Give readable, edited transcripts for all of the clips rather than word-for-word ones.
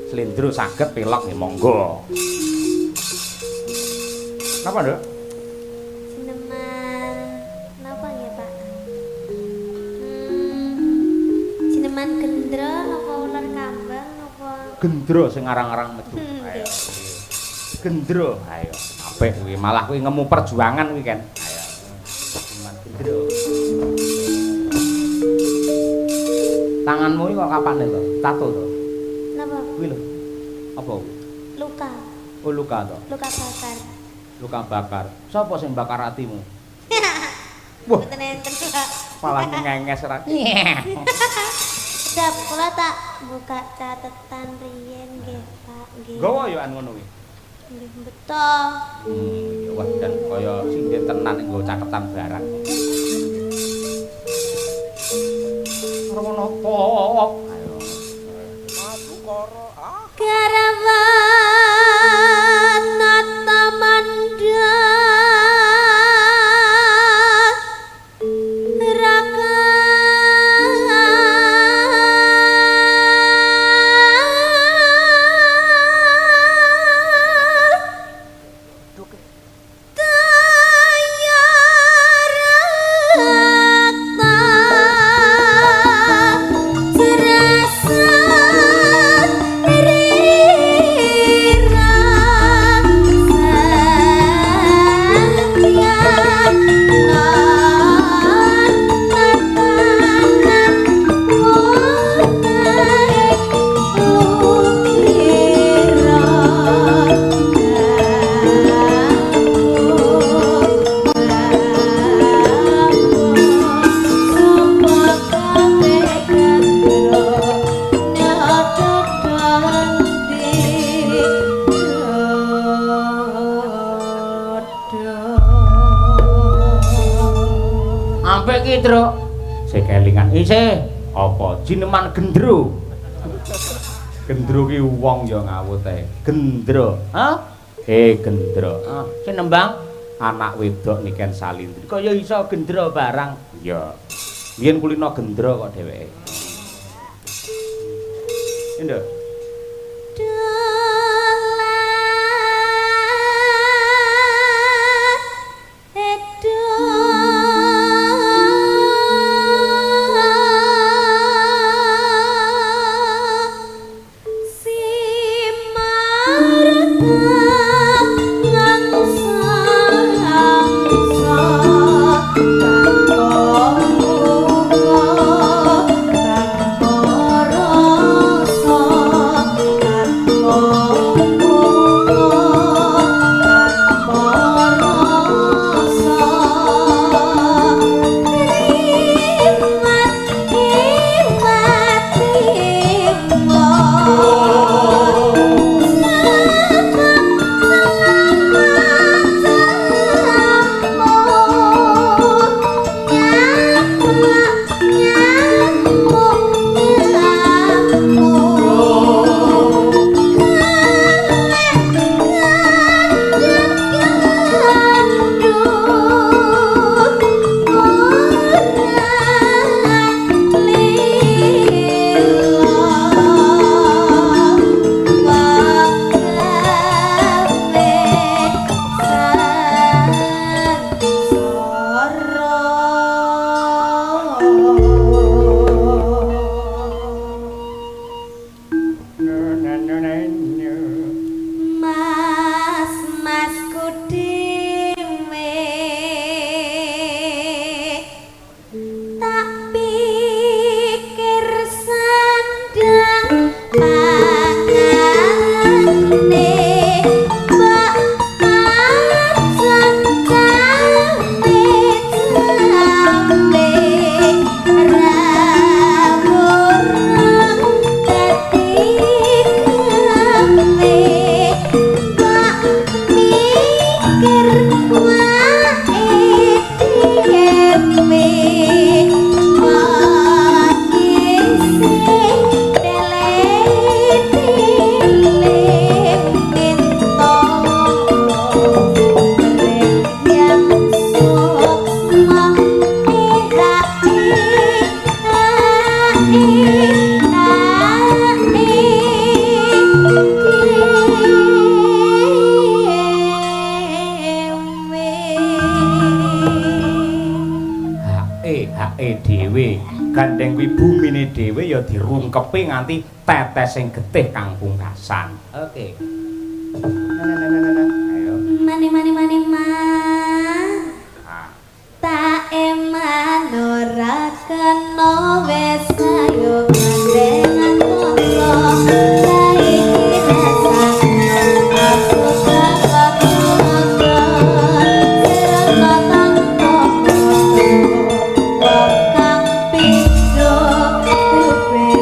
Slendro saged pelok nggih monggo. Napa, Nduk? Sineman napa ya, Pak? Sineman gendro napa ular kambang napa? Gendro sing ngarang-arang metu. Ayo. Gendro, ayo. Apik kuwi, malah kuwi ngemu perjuangan kuwi kan. Ayo. Sineman gendro. Tanganmu iki kok kapane to? Tato to? Napa? Kuwi lho. Apa kuwi? Luka. Oh, luka to. Luka bakar. Luka bakar. Sapa sing bakar atimu? Wah, Mboten enten, Pak. malah ngenges ra. Dap, kula tak buka catetan riyen nggih, Pak. Nggih. Gawa yo an ngono kuwi. Nggih, beto. Ya wah dan kaya sinden tenan nggo caketan barang. Ora napa. Ayo. Madu karo Karawan Natamanda Raka Ampek ki, Truk. Sik kelingan isih apa jineman gendro. Gendro ki wong ya ngawut ae. Gendro, ha? Gendro. Sing nembang anak wedok niken salindri. Kaya iso gendro barang. Ya. Biyen kulino gendro kok dheweke. Nduk. Rasa gandeng kuwi bumine dhewe ya dirungkepi nganti tetes sing getih kang pungkasan. Oke. Ayo. Mani Ah. tak eman ora kena wes ayo gandengan kono saiki rasane aku bakal ngono serana tanpa wong kang pindho rupe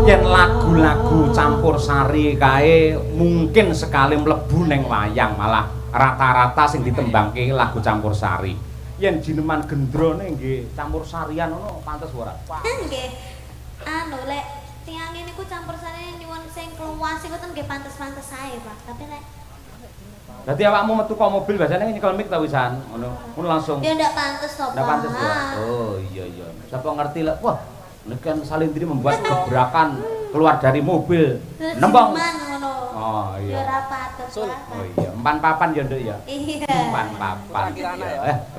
Yen lagu-lagu campursari kae mungkin sekali mlebu ning wayang malah rata-rata sing ditembangke lagu campursari. Yen jineman gendrone nggih campursarian ngono pantes ora? nggih anu lek tiyang niku campursari nyuwun sing keluas iku ten nggih pantes-pantes ae Pak tapi lek Dadi awakmu metu ka mobil biasane nyekel mic ta wisan ngono. Ngono langsung. ya ndak pantes to Pak Ndak pantes ya. Oh iya iya. Siapa ngerti lah. Wah, ini kan Salindri membuat gebrakan keluar dari mobil. Nembang. ngono Oh ya iya. ora patut Pak Oh iya, empan papan ya Nduk ya. iya Empan papan.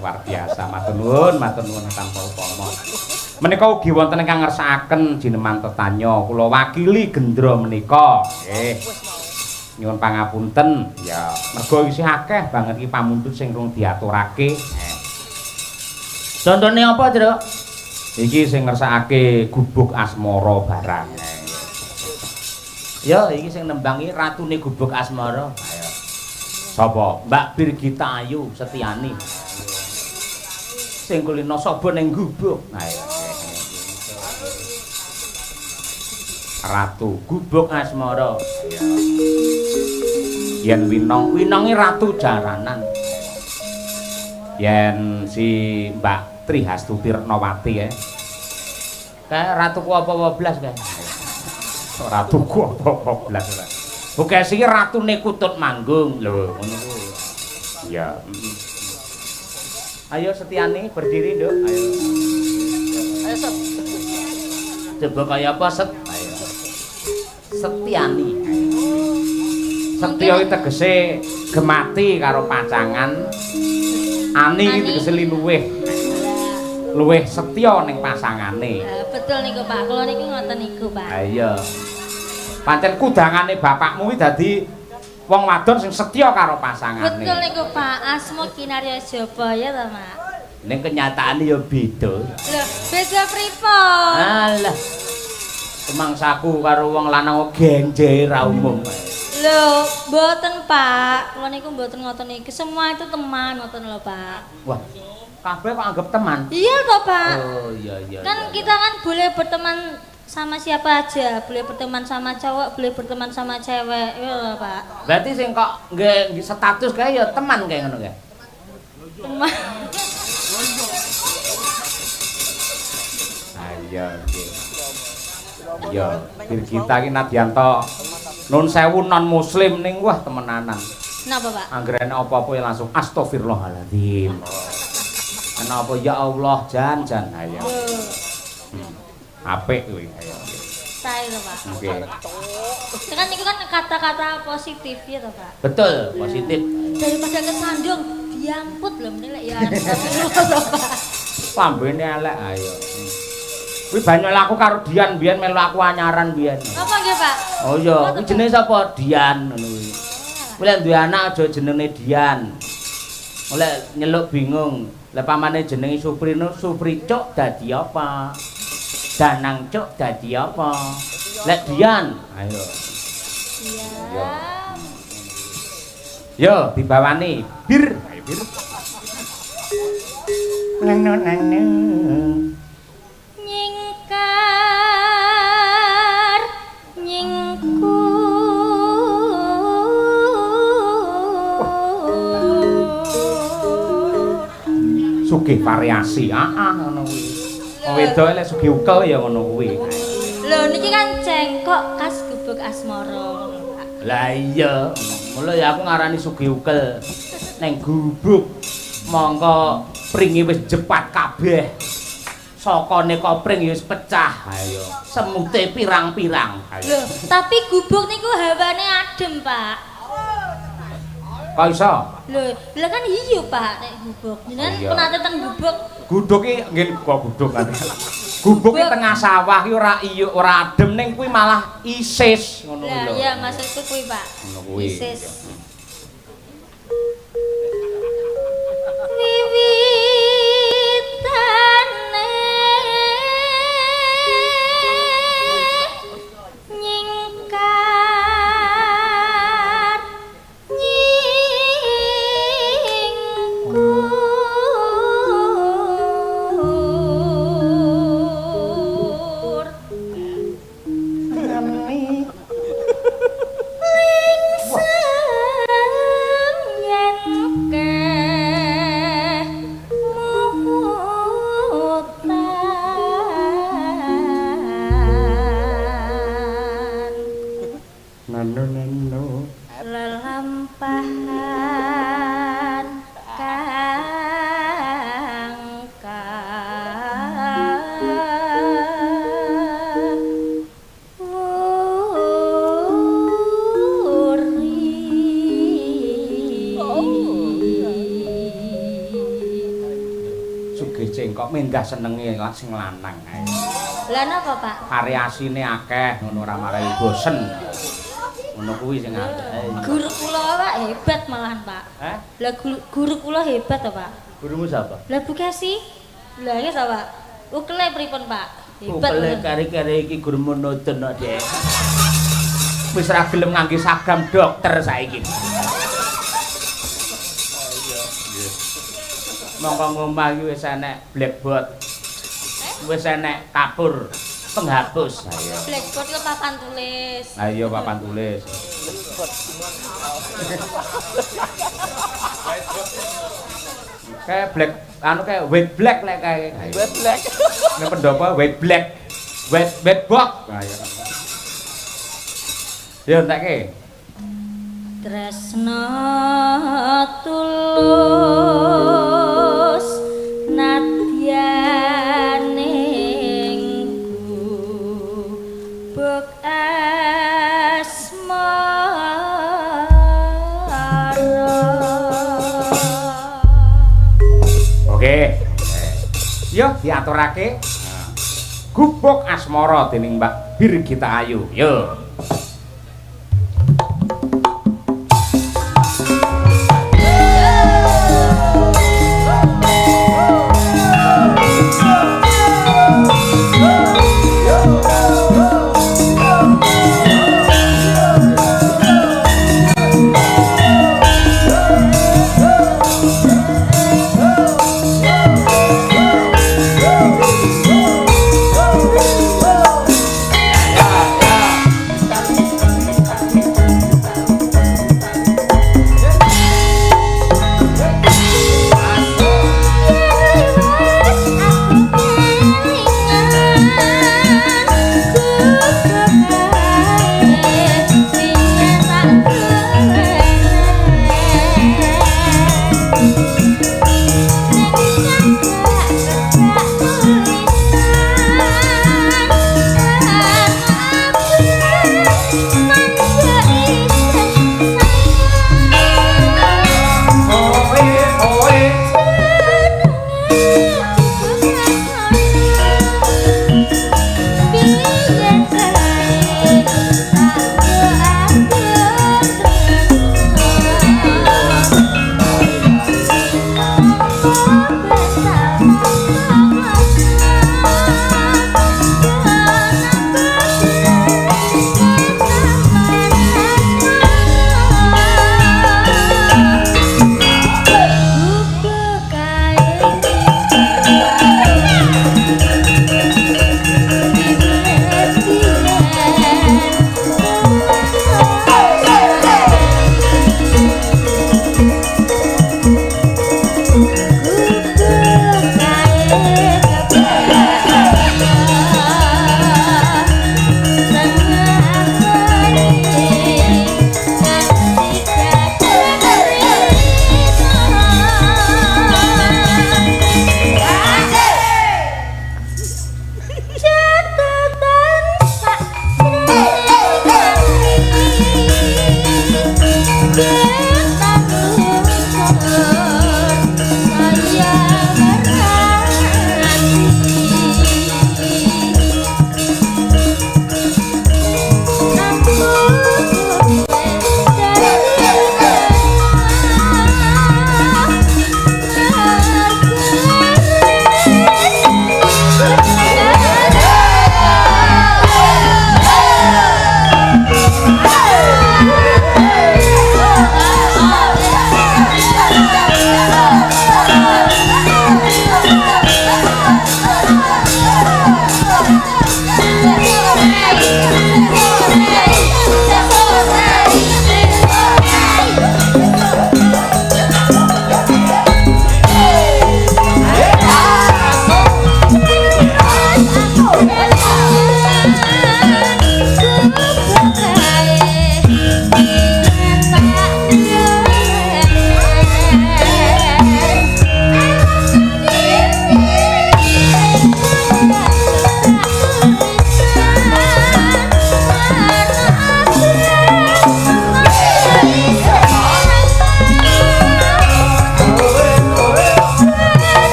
Luar biasa matur nuwun tanpa upama. Menika ugi wonten ingkang ngersakaken jineman tetanya kula wakili gendra menika. Nggih. Nyuwun pangapunten ya mergo isih akeh banget iki pamundhut sing rung diaturake. Contone apa, Truk? Iki sing ngersakake gubuk asmara barang. Ya, iki sing nembangi ratune gubuk asmara. Ayo. Sapa? Mbak Birgita Ayu Setiani. Sing kulino sapa ning gubuk. Ayo. Ratu gubuk asmara. Yen winongi ratu jaranan. Yen si Mbak Trihastuti Retnawati kae ratuku apa blas kae. Ratuku apa blas ora. Bukes iki ratune Kutut Manggung lho ngono kuwi. Ya. Ayo Setiani berdiri, Nduk. Ayo. Ayo Set. Coba kaya apa Set? Ayo. Setiani. Setya iki tegese gemati karo pacangan. Ani iki tegese luweh setya ning pasangane. Betul niku Pak, kula niku ngoten niku Pak. Ha iya. Pancen kudangane bapakmu iki dadi wong wadon sing setya karo pasangane. Betul niku Pak, asma Kinarya Jabaya ta Mak. Ning kenyataane ya beda. Lho, beda pripun? Alah. Temangsaku karo wong lanang genjer ra umum. Lho, mboten Pak. Kula niku mboten ngoten iki. Semua itu teman ngoten lho Pak. Wah, kabeh kok anggap teman. Iya toh Pak. Oh iya iya. Kan kita kan boleh berteman sama siapa aja, boleh berteman sama cowok, boleh berteman sama cewek, iya loh Pak. Berarti sing kok nggih status kae ya teman kae ngono kae. Teman. Ayo nggih. Iya, Birgita iki Nadianto nun sewu non muslim ning wah temenanan. Napa Pak? Anggerane apa-apa ya langsung astagfirullahaladzim. Kenapa ya Allah jan ayo. Apik kuwi ayo. Sae lho Pak. Nggih. Kan itu kan kata-kata positif ya toh Pak. Betul, positif. Daripada kesandung diamput lho meneh lek ya. Pak. Pambene elek ayo. Kuwi banyak aku karo Dian biyen melu aku anyaran biyen. Apa nggih Pak? Oh iya, kuwi jenenge sapa? Dian ngono kuwi. Kuwi lek duwe anak aja jenenge Dian. Oleh nyeluk bingung. Lah pamane jenenge Suprino, Supricuk dadi apa? Danang Cuk dadi apa? Lek Dian, ayo. Iya. Yo dibawani bir, ayo bir. Nang. Nyingkar nyingku Sugih variasi, ngono kuwi. Wong wedok lek sugih ukel ya ngono kuwi. Lho niki kan cengkok khas gubuk asmara. Lah iya, mula ya aku ngarani sugih ukel ning gubuk. Mongko pringe wis jepat kabeh. Sokone kopring ya wis pecah. Ayo, semute pirang-pirang. Ayo. Lho, tapi gubuk niku hawane adem, Pak. Kok iso? Lho kan iya Pak nek gubuk. Jenengan Iya. penate ten gubuk. Guduk ki nggih kok guduk kan. Gubuk ki tengah sawah ki ora iya ora adem ning kuwi malah isis ngono kuwi Lah lho. iya maksudku kuwi Pak. Ngono kuwi. Isis. Wiwitane nyingkar nyingkur yen keh mutan Nanu. lelampahan Sugih cengkok mendah senenge sing lanang ae. Lah napa Pak? Variasine akeh ngono ora marai bosen. Ngono kuwi sing akeh. Guru kula Pak hebat malahan Pak. Hah? Lah guru kula hebat to Pak. Gurumu sapa? Lah Bu Kesi. Lah ya to Pak. Ukele pripun Pak? Hebat. Ukele bener. kare-kare iki gurumu nonton kok, Dek. Wis ra gelem ngangge sagam dokter saiki. Mongko ngomah iki wis enek blackboard. Wis enek kapur penghapus. Ayo. Blackboard itu papan tulis. Ayo papan tulis. Kayak black anu kayak white black lek kae. White black. Nek pendopo white black. White box. Ayo. Yo entekke. Tresno tulus nadyaning gubuk asmara. Oke. Yo diaturake. Gubuk asmara dening Mbak Birgita Ayu. Yo.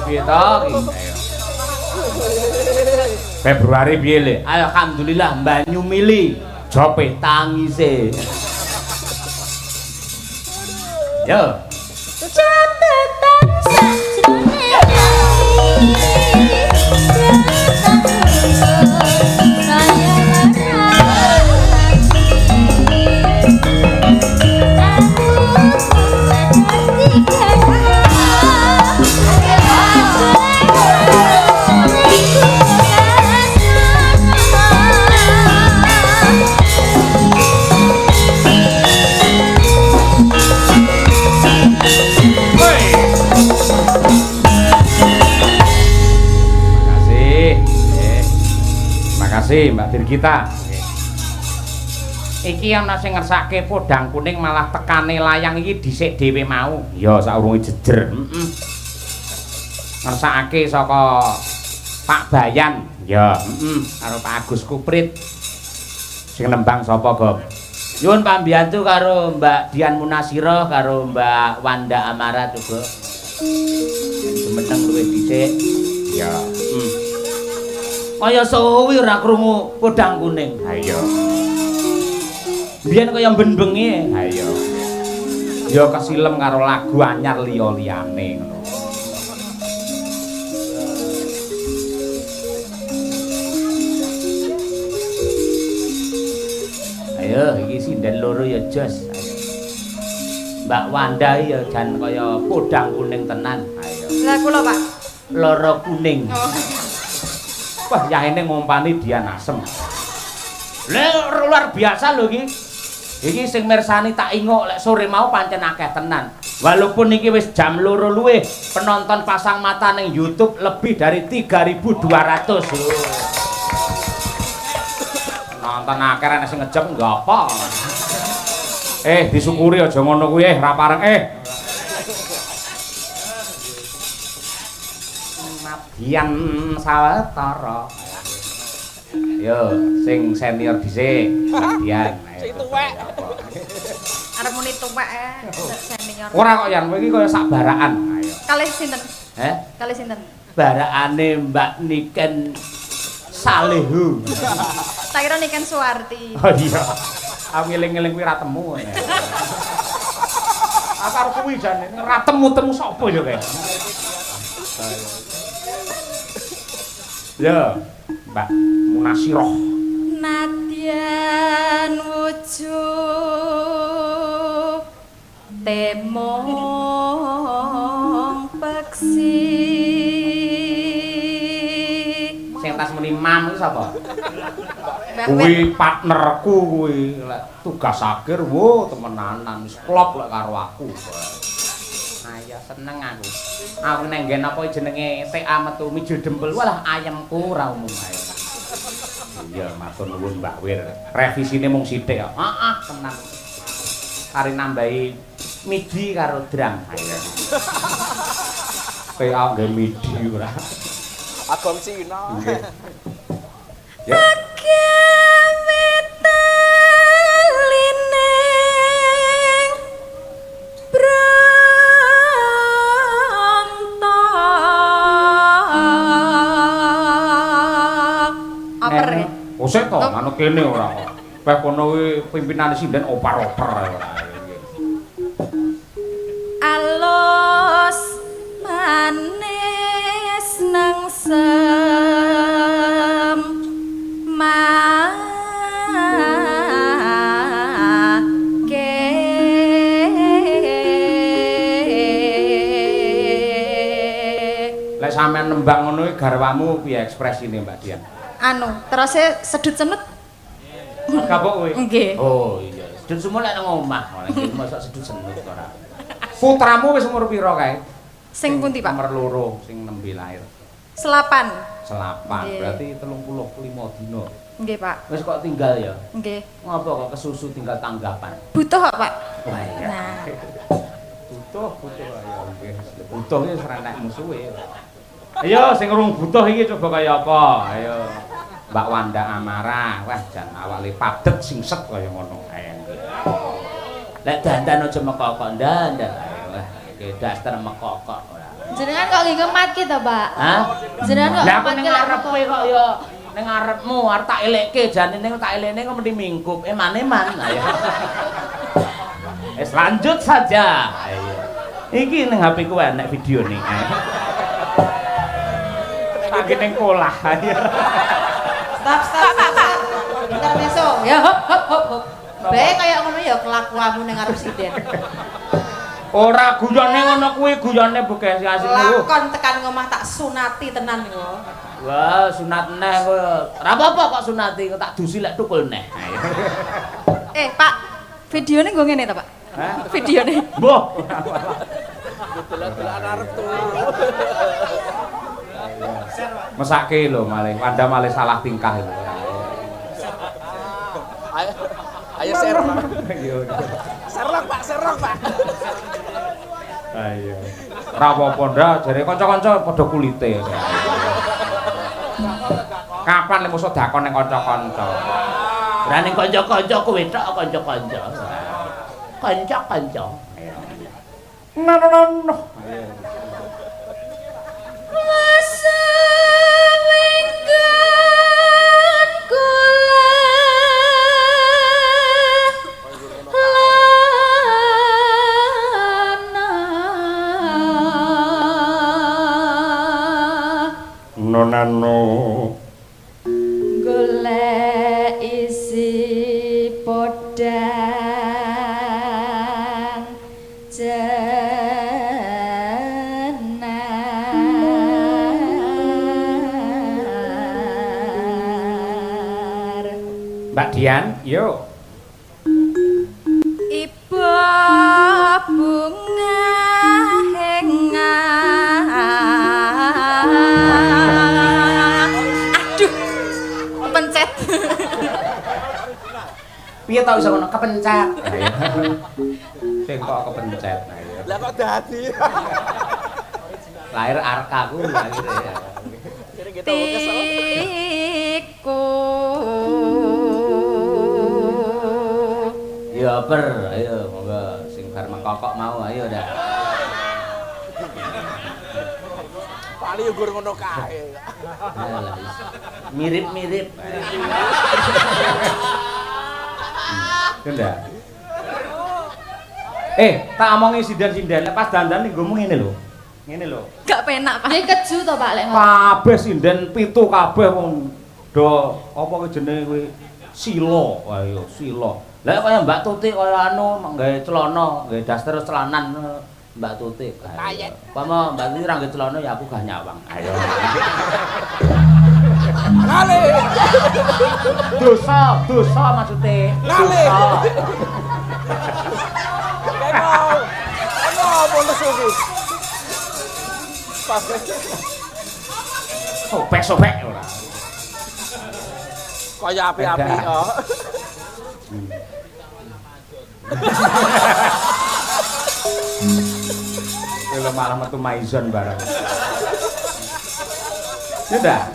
piye to iki? Ayo. Februari piye le? Alhamdulillah banyu mili. Jope tangise. Yo. Catatan sajrone Makasih Mbak Dirgita. Iki ana sing ngersake podang kuning malah tekane layang iki dhisik dhewe mau. Ya saurunge jejer. Ngersakake saka Pak Bayan. Ya, karo Pak Agus Kuprit. Sing nembang sapa, Gop? Nyuwun pambiyantu karo Mbak Dian Munasiro karo Mbak Wanda Amara juga. Semeneng luwih dhisik. Ya, kaya suwi ora krungu podang kuning. Ha iya. Biyen kaya ben-bengi. Ha iya. Ya kesilem karo lagu anyar liya-liyane ngono. Ayo iki sinden loro ya jos. Ayo. Mbak Wanda ya jan kaya podang kuning tenan. Ayo. Lah kula, Pak. Loro kuning. Wah, yaene ngompani Dian Asem. Luar biasa lho iki. Iki sing mirsani tak ingok lek sore mau pancen akeh tenan. Walaupun iki wis jam 2 luwih, penonton pasang mata ning YouTube lebih dari 3.200 lho. Nonton akeh nek sing ngejep enggak apa. Disyukuri aja ngono kuwi ra pareng Dian sawetara. Yo, sing senior dhisik, Dian. Sing tuwek. Arep muni tuwek senior. Ora kok Yan, kowe iki kaya sak barakan. Ayo. Kalih sinten? Kalih sinten? Barakane Mbak Niken Salehu. Tak kira Niken Suwarti. Oh iya. Aku ngeling-eling kuwi ra temu. Aku arep kuwi jane ra temu-temu sapa ya kae. Ya, Mbak Munasiroh. Nadyan wujud temong peksi. Sing tas muni mam iki sapa? Kuwi partnerku kuwi, lek tugas akhir wo temenanan wis klop lek karo aku. Ayo seneng aku. Aku neng nggen apa jenenge TA metu mijil dempel walah ayemku ora umum ae. Iya matur nuwun Mbak Wir. Revisine mung sithik kok. Heeh tenan. Kari nambahi midi karo drum. Ayo. TA nggen midi ora. Agam Cina. Ya. Osek to, anu kene ora kok. Peh kono kuwi pimpinane sinden opar-opar. Alus manis nang sem Lek sampean nembang ngono iki garwamu piye ekspresine Mbak Dian? Anu, terusé sedut semut. Kapok kowe? Nggih. Oh iya, sedut semut lek nang omah, lek mosok sedut semut ora. Putramu wis umur pira kae? Sing pundi, Pak? Nomor loro sing nembe lahir. Selapan. Berarti 35 dina. Nggih, Pak. Wis kok tinggal ya? Nggih. Ngopo kok kesusu tinggal tanggapan? Butuh kok, Pak? Wah iya. Nah. Butuh ya nggih. Butuh iki ora enak musuhe. Ayo sing urung butuh iki coba kaya apa? Ayo. Mbak Wanda Amara, wah jan awake padet singset kaya ngono kae. Lek dandan aja mekokok ndandan. Ayo wah iki daster mekokok ora. Jenengan kok nggih ngematke to, Pak? Hah? Jenengan kok Lah aku ngematke ning lek ngarepe kok ya ning ngarepmu arep tak elekke jane ning tak elekne kok mesti mingkup. Eman-eman. Ayo. Lanjut saja. Ayo. Iki ning HP ku enek video nih. Tak ning kolah. Ayo. Stop. Intermezzo. Ya hop. Bae kaya ngono ya kelakuanmu ning arep siden. Ora guyone ngono kuwi, guyone bekes asine lho. Lakon tekan ngomah tak sunati tenan yo. Wah, sunat neh kowe. Ora apa-apa kok sunati, kok tak dusi lek tukul neh. Pak, videone nggo ngene to, Pak? Hah? Videone. Mbah. Delok-delokan arep turu. Mesake lho malih, Wanda malih salah tingkah itu. Ayo serok. Ayo. Serok, Pak. Ayo. Ora apa-apa ndak, jare kanca-kanca padha kulite. Kapan lek mosok dakon ning kanca-kanca? Ora ning kanca-kanca kowe tok kanca-kanca. Kanca-kanca. No. Masa winggan kula Nonano golek isi podang jenar. Mbak Dian, yuk. Ibu bunga aduh pencet. Piye tau iso ngono kepencet. Sing kok kepencet. Lah kok dadi. Lahir arkaku lahir ya. Tiku Ya ber, ayo monggo sing bar mengkokok mau ayo dah. Pali yo gur ngono kae. Mirip-mirip. Ndak. Tak omongi sinden-sinden pas dandan ning nggomu ngene lho. Ngene lho. gak penak, Pak. Nggih keju to, Pak lek ngono. Kabeh sinden pitu kabeh wong do apa ki jenenge kuwi sila. Ayo sila. Lah kaya Mbak Tuti kaya anu nggawe celana, nggawe daster celanan Mbak Tuti. Kayet. Pama Mbak Tuti ra nggawe celana ya aku gak nyawang. Ayo. Ngale. Dosa maksudnya. Ngale. Dosa. Ono apa lesu iki? Sobek ora. Kaya api-api kok. Lha malah metu maizon barang. Sudah.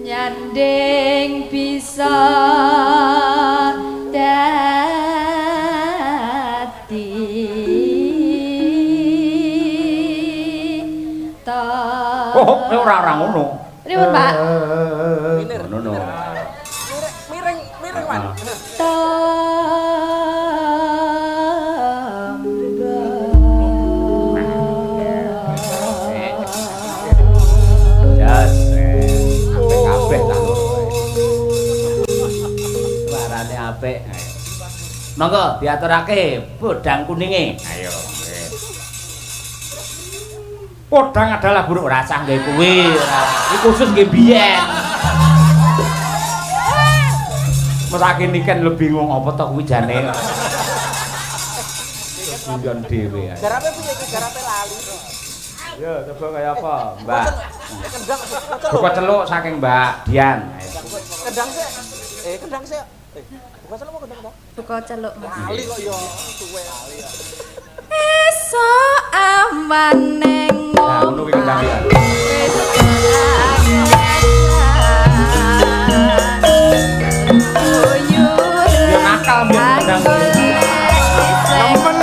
Nyanding bisa dadi ora ngono. Pripun, Pak? Ngono. Miring man. Jas. Apik ta. Suarane apik. Monggo diaturake bodang kuninge. Ayo. Podang adalah buruk rasah nggih kuwi. Iki khusus nggih biyen. Mesake niken lho bingung apa to kuwi jane. Guyon dhewe ae. Garape piye iki garape lali. Ya, coba kaya apa, Mbak? Kendang. Buka celuk saking Mbak Dian. Kendang sik. Kendang sik. Buka celuk kendang. Buka celuk, Mas. Lali kok yo suwe lali. Esok awan ning Nah, ngono kuwi kendang dia. Ya nakal mbek kendang. Temen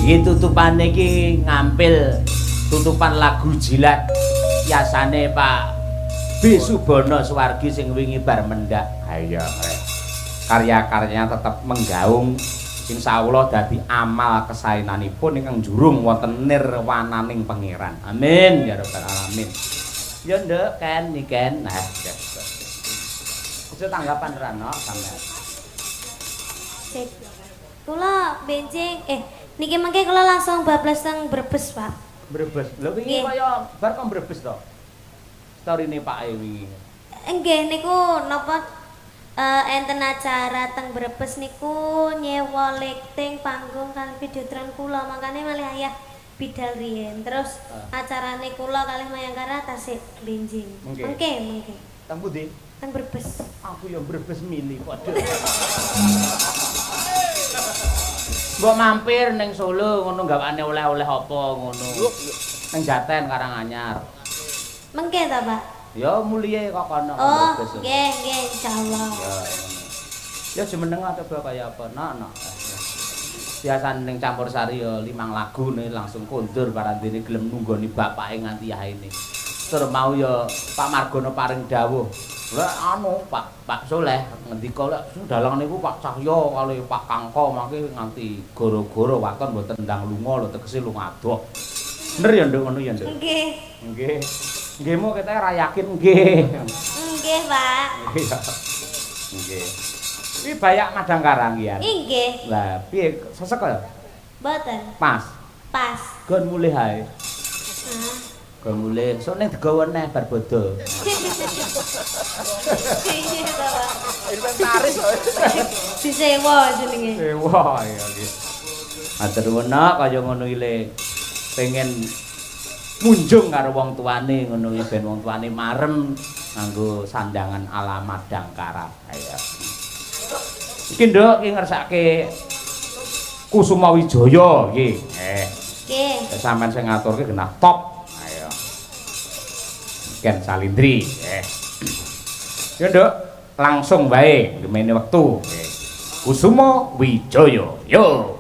Iki tutupane iki ngampil tutupan lagu jilat yasane Pak B Subono Suwargi sing wingi bar mendak. Ayo karya-karyanya tetap menggaung insyaallah dadi amal kesaenanipun ingkang jurung wonten nirwananing pangeran. Amin ya rabbal alamin. Ya nduk Ken niken. Nah, itu tanggapan Rano sampean. Sip. Kula benjing niki mengke kula langsung bablas teng Brebes, Pak. Brebes. Lho wingi Nggih. kaya bar kok Brebes to? Storine Pak E wingi. Nggih niku napa enten acara teng Brebes niku nyewa lighting panggung kan videotron kula makane malih ayah bidal riyen. Terus acarane kula kalih Mayangkara tasik benjing. Mengke. Teng pundi? Teng Brebes. Aku ya Brebes mili padha. Mbok mampir ning Solo ngono gawane oleh-oleh apa ngono. Ning Jaten Karanganyar. Mengke ta, Pak? Ya mulihe kok kono Oh, Brebes. nggih insyaallah. Ya jemeneng coba kaya apa nak. Biasane ning campur sari ya 5 lagu nih langsung kondur parandene gelem nunggoni bapake nganti yaene. Tur mau ya Pak Margono paring dawuh. Lah anu Pak Soleh ngendika lek dalang niku Pak Cahyo kali Pak Kangko mangke nganti goro-goro waton mboten ndang lunga lho tegese lunga adoh. Bener ya Nduk ngono ya Nduk. Nggih. Nggih. Nggihmu kita ra yakin nggih. Nggih, Pak. Iya. Nggih. Iki bayak madang karang ya. Nggih. Lah piye sesek ya? Mboten. Pas. Pas. Gon mulih ae. Ah. Gon mulih sok ning digawa neh bar bodo. Iya, ta, Pak. Inventaris kok. Disewa jenenge. Wah, iya nggih. Matur nuwun kaya ngono iki le. Pengen munjung karo wong tuane ngono iki ben wong tuane marem nganggo sandangan ala Madang Karang. Ayo. Iki Nduk iki ngersake Kusuma Wijaya iki. Nggih. Sampeyan sing ngaturke genah top. Ayo. Ken Salindri. Ya Nduk, langsung bae gemene wektu. Kusuma Wijaya. Yo.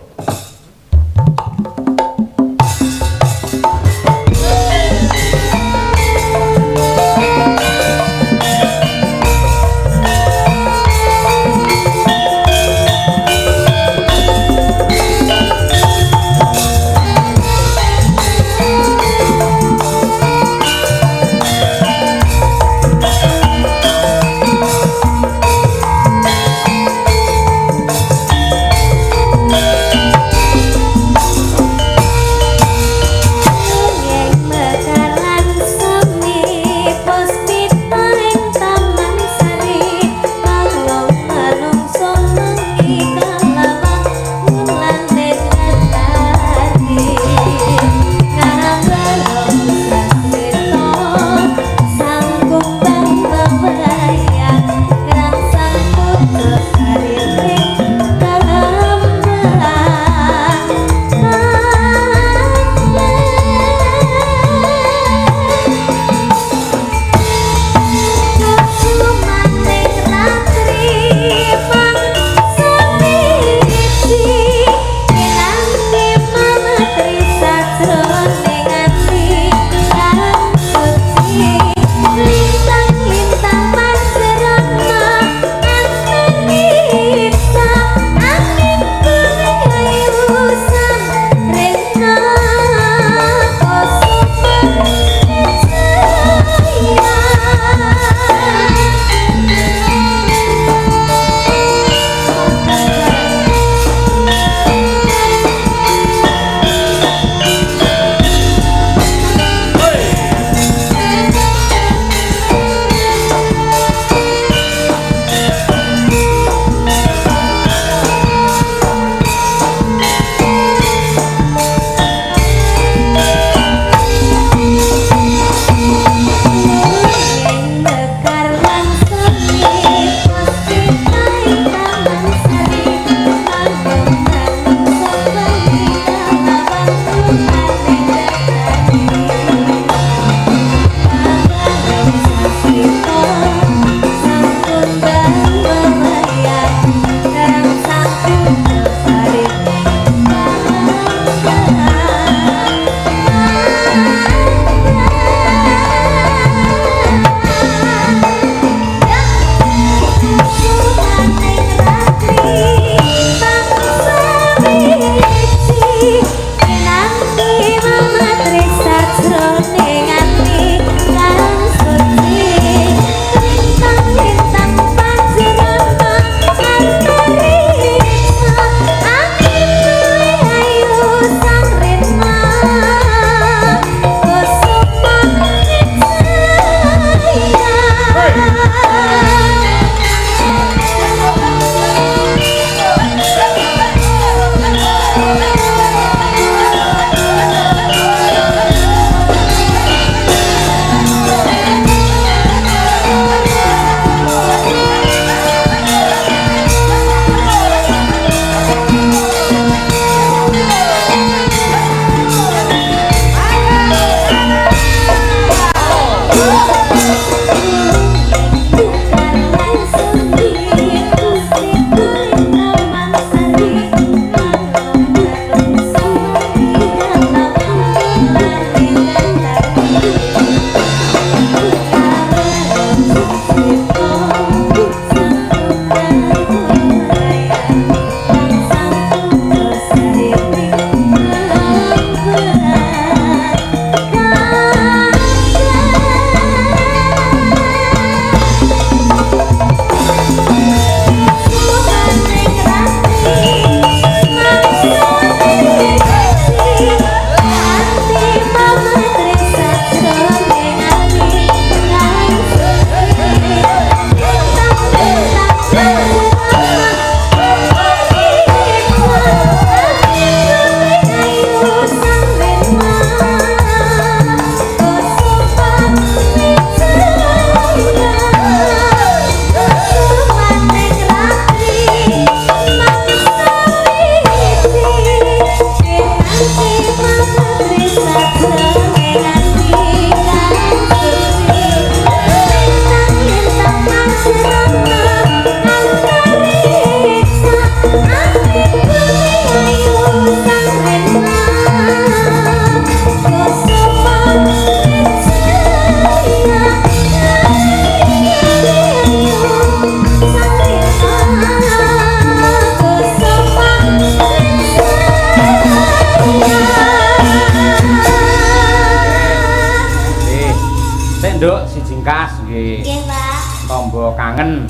nggih. Nggih, Pak. Tombo kangen.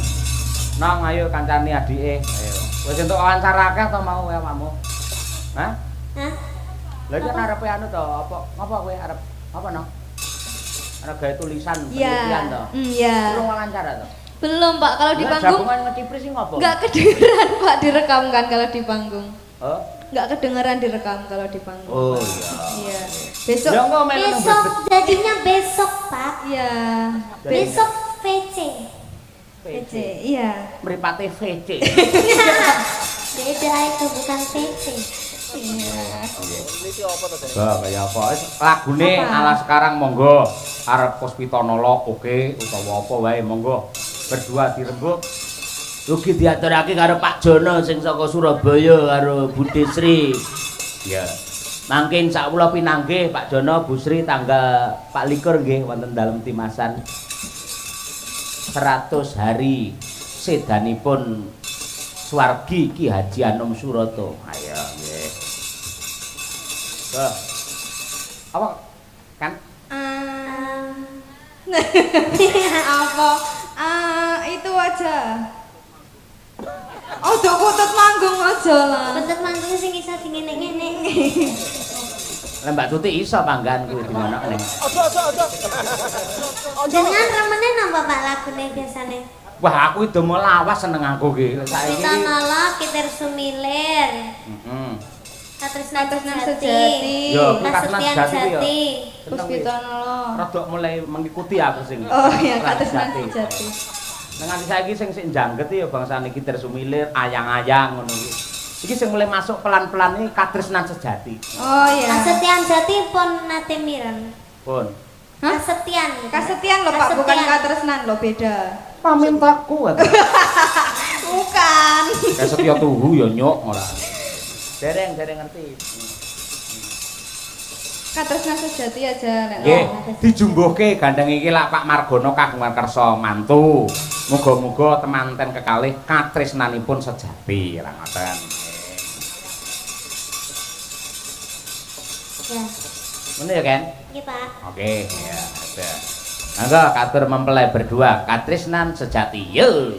Nong ayo kancani adike. Ayo. Wis entuk wawancara akeh to mau awakmu? Hah? Hah? Lha iki Apa? arepe anu to, apa kowe arep apa no? Arep gawe tulisan Iya. penelitian to. Iya. Belum wawancara to. Belum, Pak. Kalau di Lah, panggung jagungan ngecipris sing ngopo? nggak kedengeran, Pak, direkam kan kalau di panggung. Oh. Nggak kedengeran direkam kalau di panggung. Oh iya. Iya. Besok. Ya engko melu nang Besok brebes. jadinya besok, Pak. Iya. Besok VC. PC. Iya. Mripate VC. Beda itu bukan VC. Ini apa to, Dek? Bah, kaya apa? Wis lagune Apa? ala sekarang monggo arep Puspitanala oke utawa apa wae monggo berdua dirembuk. Ugi diaturake karo Pak Jono sing saka Surabaya karo Bu Desri. Ya. Mangkin sakula pinanggih Pak Jono Bu Sri tanggal 24 nggih wonten dalem timasan 100 hari sedanipun Swargi Ki Haji Anom Suroto. Ayo nggih. Apa kan? Apa? Itu aja. Oh, dok kutut manggung aja lah. Bentuk manggung sing iso dingene-ngene. Lah Mbak Tuti iso panggan kuwi di mana ning. Jenengan remenan apa Pak lagune biasane? Wah, aku itu mau lawas seneng aku ki. Saiki. Pitanala Kiter Sumilir. Heeh. Katresnan Katresnan Sejati. Sejati. Yo, Kasetian Katresnan Sejati yo. Jati. Puspitanala. Rodok mulai mengikuti aku sing. Oh iya, Katresnan Sejati. Nang nganti saiki sing njangget ya bangsane Kiter Sumilir, ayang-ayang ngono iki. Iki sing mulai masuk pelan-pelan iki Katresnan Sejati. Oh iya. Kasetian Jati pun nate mireng. Pun. Hah? Kasetian. Kasetian loh, Pak, bukan Katresnan loh, beda. Pamintaku kan. Bukan. Kayak Setia Tuhu ya nyok ora. Dereng ngerti. Katresnan Sejati aja nek. Nggih, dijumbuhke gandeng iki lak Pak Margono kagungan kersa mantu. Muga-muga temanten kekalih katresnanipun sejati ra ngoten. Ya. Ngono ya, Ken? Nggih, Pak. Oke, ya, ada. Mangga katur mempelai berdua katresnan sejati. Yo.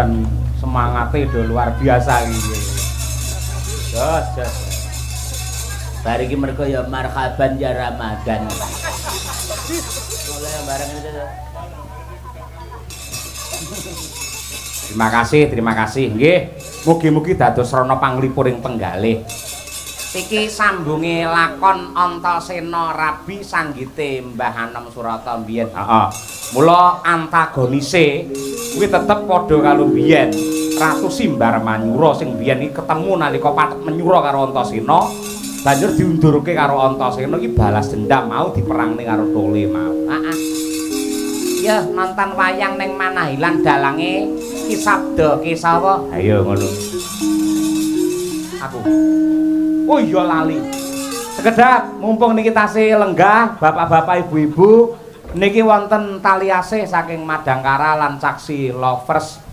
dan semangatnya udah luar biasa iki. Jos. Bari iki mergo ya marhaban ya Ramadan. Mulai bareng itu. Terima kasih. Nggih. Mugi-mugi dados rana panglipuring penggalih. Iki sambunge lakon Antasena Rabi sanggite Mbah Anom Surata mbiyen. Heeh. Mula antagonise kuwi tetep padha karo mbiyen. Ratu Simbar Manyura sing mbiyen iki ketemu nalika pathet menyura karo Antasena, banjur diundurke karo Antasena iki balas dendam mau diperangne karo Tole mau. Heeh. Ya nonton wayang ning Manahilan dalange Ki Sabda Ki Sawa. Ayo ngono. Aku. Oh iya lali. Sekedap mumpung niki tasih lenggah, bapak-bapak ibu-ibu, niki wonten tali asih saking Madangkara lan saksi lovers